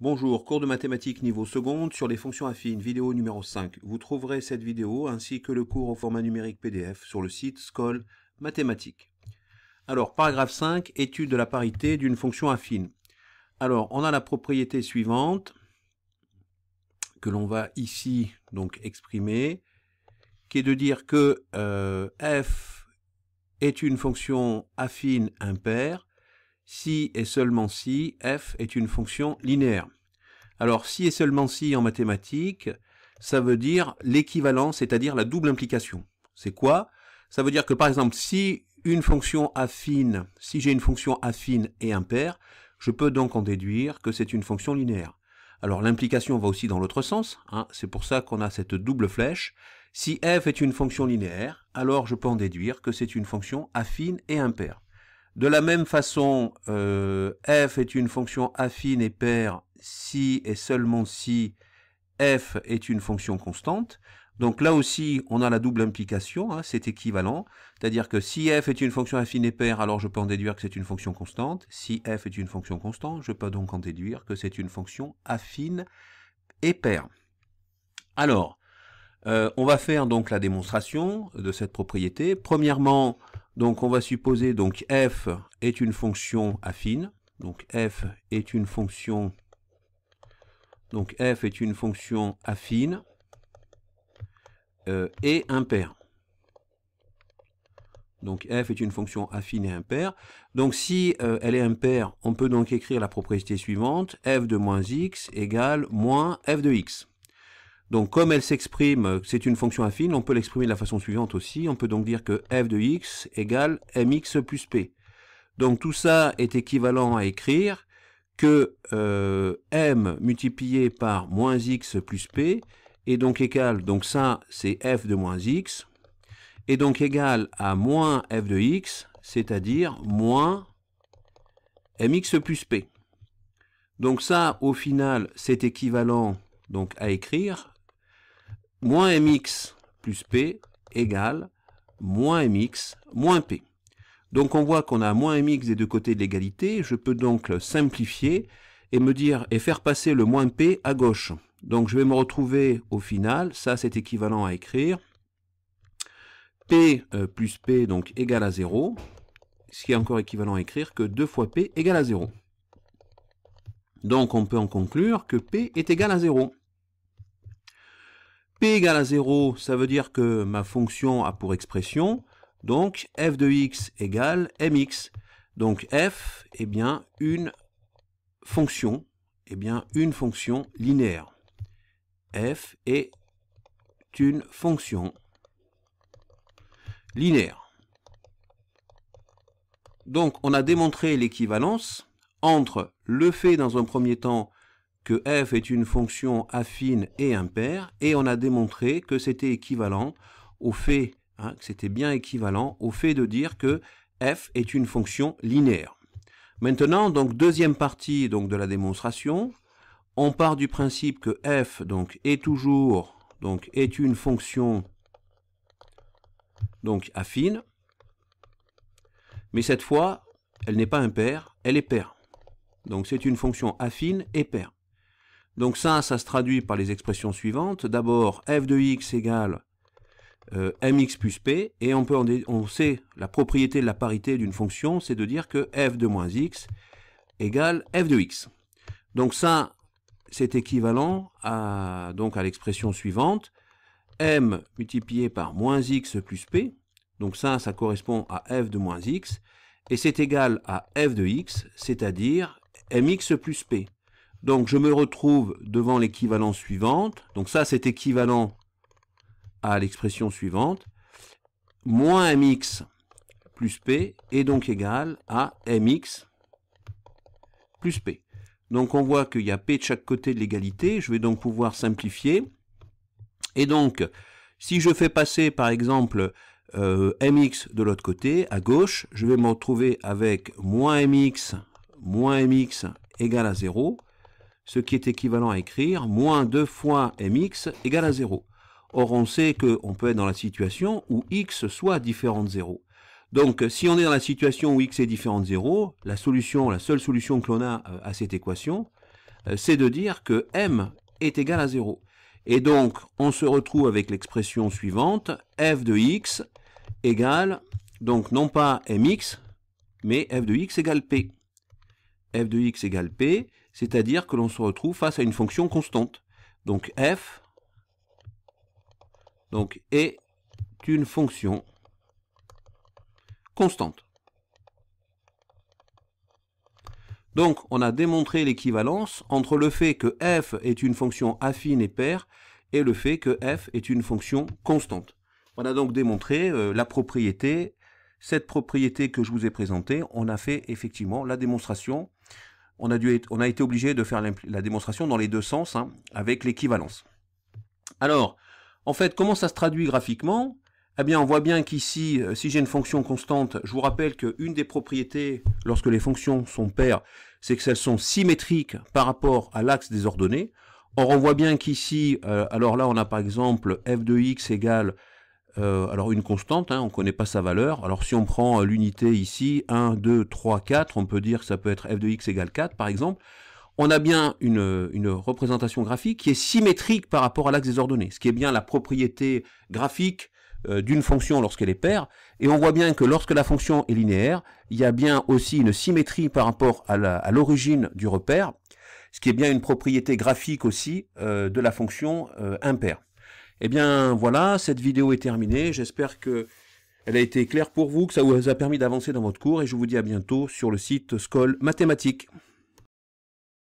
Bonjour, cours de mathématiques niveau seconde sur les fonctions affines, vidéo numéro 5. Vous trouverez cette vidéo ainsi que le cours au format numérique PDF sur le site Scol Mathématiques. Alors, paragraphe 5, étude de la parité d'une fonction affine. Alors, on a la propriété suivante que l'on va ici donc exprimer, qui est de dire que f est une fonction affine impaire si et seulement si f est une fonction linéaire. Alors, si et seulement si en mathématiques, ça veut dire l'équivalent, c'est-à-dire la double implication. C'est quoi? Ça veut dire que par exemple, si j'ai une fonction affine et impaire, je peux donc en déduire que c'est une fonction linéaire. Alors l'implication va aussi dans l'autre sens, hein, c'est pour ça qu'on a cette double flèche. Si f est une fonction linéaire, alors je peux en déduire que c'est une fonction affine et impaire. De la même façon, f est une fonction affine et paire si et seulement si f est une fonction constante. Donc là aussi, on a la double implication, hein, c'est équivalent. C'est-à-dire que si f est une fonction affine et paire, alors je peux en déduire que c'est une fonction constante. Si f est une fonction constante, je peux donc en déduire que c'est une fonction affine et paire. Alors, on va faire donc la démonstration de cette propriété. Premièrement, donc on va supposer donc f est une fonction affine. Donc f est une fonction affine et impaire. Donc f est une fonction affine et impaire. Donc si elle est impaire, on peut donc écrire la propriété suivante, f de moins x égale moins f de x. Donc comme elle s'exprime, c'est une fonction affine, on peut l'exprimer de la façon suivante aussi. On peut donc dire que f de x égale mx plus p. Donc tout ça est équivalent à écrire que m multiplié par moins x plus p est donc égal, donc ça c'est f de moins x, est donc égal à moins f de x, c'est-à-dire moins mx plus p. Donc ça au final c'est équivalent donc à écrire moins mx plus p égale moins mx moins p. Donc on voit qu'on a moins mx des deux côtés de l'égalité, je peux donc le simplifier et faire passer le moins p à gauche. Donc je vais me retrouver au final, ça c'est équivalent à écrire p plus p donc égale à 0, ce qui est encore équivalent à écrire que 2 fois p égale à 0. Donc on peut en conclure que p est égal à 0. P égale à 0, ça veut dire que ma fonction a pour expression, donc f de x égale mx. Donc f est bien une fonction linéaire. F est une fonction linéaire. Donc on a démontré l'équivalence entre le fait dans un premier temps que f est une fonction affine et impaire, et on a démontré que c'était équivalent au fait, que c'était bien équivalent au fait de dire que f est une fonction linéaire. Maintenant, donc deuxième partie donc de la démonstration, on part du principe que f donc est une fonction donc affine, mais cette fois elle n'est pas impaire, elle est paire. Donc c'est une fonction affine et paire. Donc ça se traduit par les expressions suivantes. D'abord, f de x égale mx plus p, et on sait la propriété de la parité d'une fonction, c'est de dire que f de moins x égale f de x. Donc ça, c'est équivalent à l'expression suivante, m multiplié par moins x plus p, donc ça correspond à f de moins x, et c'est égal à f de x, c'est-à-dire mx plus p. Donc je me retrouve devant l'équivalence suivante, donc ça c'est équivalent à l'expression suivante, moins mx plus p est donc égal à mx plus p. Donc on voit qu'il y a p de chaque côté de l'égalité, je vais donc pouvoir simplifier, et donc si je fais passer par exemple mx de l'autre côté, à gauche, je vais me retrouver avec moins mx égale à 0, ce qui est équivalent à écrire moins 2 fois mx égale à 0. Or, on sait qu'on peut être dans la situation où x soit différent de 0. Donc, si on est dans la situation où x est différent de 0, la seule solution que l'on a à cette équation, c'est de dire que m est égal à 0. Et donc, on se retrouve avec l'expression suivante, f de x égale, donc non pas mx, mais f de x égale p. F de x égale p, c'est-à-dire que l'on se retrouve face à une fonction constante. Donc f est une fonction constante. Donc, on a démontré l'équivalence entre le fait que f est une fonction affine et paire et le fait que f est une fonction constante. On a donc démontré la propriété, cette propriété que je vous ai présentée, on a fait effectivement la démonstration. On a été obligé de faire la démonstration dans les deux sens, hein, avec l'équivalence. Alors, en fait, comment ça se traduit graphiquement? Eh bien, on voit bien qu'ici, si j'ai une fonction constante, je vous rappelle qu'une des propriétés, lorsque les fonctions sont paires, c'est qu'elles sont symétriques par rapport à l'axe des ordonnées. Or, on voit bien qu'ici, alors là, on a par exemple f de x égale, alors une constante, hein, on ne connaît pas sa valeur. Alors, si on prend l'unité ici, 1, 2, 3, 4, on peut dire que ça peut être f de x égale 4, par exemple. On a bien une représentation graphique qui est symétrique par rapport à l'axe des ordonnées, ce qui est bien la propriété graphique d'une fonction lorsqu'elle est paire, et on voit bien que lorsque la fonction est linéaire, il y a bien aussi une symétrie par rapport à l'origine du repère, ce qui est bien une propriété graphique aussi de la fonction impaire. Eh bien voilà, cette vidéo est terminée, j'espère qu'elle a été claire pour vous, que ça vous a permis d'avancer dans votre cours, et je vous dis à bientôt sur le site Skol Mathématiques.